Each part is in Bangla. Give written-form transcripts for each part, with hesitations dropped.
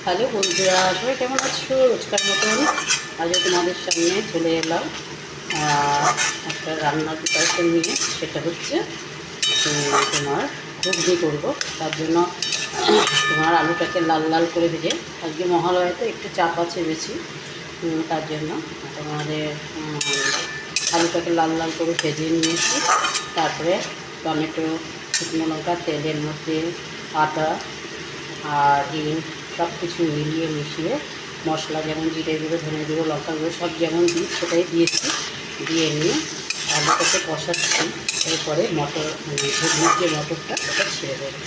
হ্যালো বন্ধুরা, সবাই কেমন আছো? রোজকার মতন আজও তোমাদের সামনে চলে এলাম একটা রান্নার প্রিপারেশন নিয়ে। সেটা হচ্ছে তোমার ঘুগনি করবো। তার জন্য তোমার আলুটাকে লাল লাল করে ভেজে, আজকে মহালয়াতে একটু চাপ আছে বেশি, তার জন্য তোমাদের আলুটাকে লাল লাল করে ভেজে নিয়েছি। তারপরে টমেটো, শুকনো লঙ্কা, তেলের মধ্যে আদা আর হিং সব কিছু মিশিয়ে মশলা যেমন জিরে গুঁড়ো, ধনে গুঁড়ো, লঙ্কা গুঁড়ো সব যেমন দিই সেটাই দিয়েছি। দিয়ে নিয়ে আলুটাকে কষাচ্ছি। এরপরে মটর ঘুগনির যে মটরটা ওটা ছেড়ে দেবো,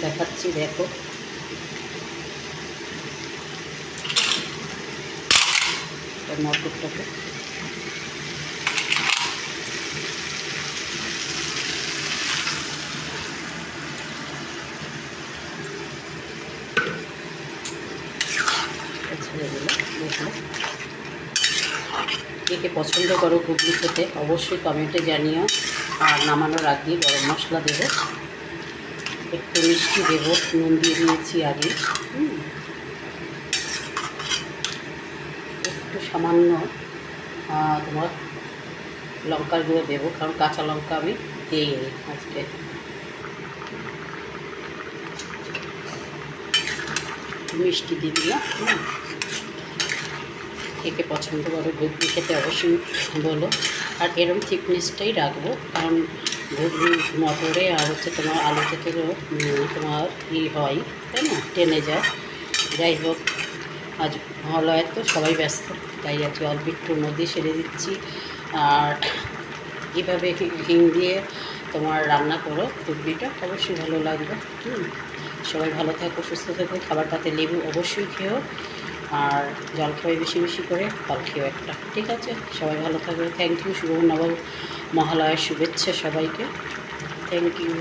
দেখাচ্ছি। দেখো মটরটাকে ছেড়ে দিলে দেখো। কে কে পছন্দ করো ঘুগনি খেতে অবশ্যই কমেন্টে জানিও। আর নামানোর আগে গরম মশলা দেবো, একটু মিষ্টি দেবো, নুন দিয়ে দিয়েছি আগে। একটু সামান্য তোমার লঙ্কার গুঁড়ো দেবো, কারণ কাঁচা লঙ্কা আমি দিইনি আজকে। মিষ্টি দিয়ে দিলাম। কে পছন্দ করো ঘুগনি খেতে অবশ্যই বলো। আর এরকম থিকনেসটাই রাখবো, কারণ ঘুগনি মটরে আর হচ্ছে তোমার আলু থেকে তোমার হয়, তাই না, টেনে যায়। যাই হোক, আজ মহালয়ার তো সবাই ব্যস্ত, তাই আজকে অল্প একটুর মধ্যে সেরে দিচ্ছি। আর এভাবে হিং দিয়ে তোমার রান্না করো ঘুগনিটা, অবশ্যই ভালো লাগবে। সবাই ভালো থাকো, সুস্থ থাকো, খাবার পাতে লেবু অবশ্যই খেও। আর জল খাবে বেশি বেশি করে, ফল খেও একটা, ঠিক আছে? সবাই ভালো থাকবে। Thank you. শুভ মহালয়ার শুভেচ্ছা সবাইকে। Thank you.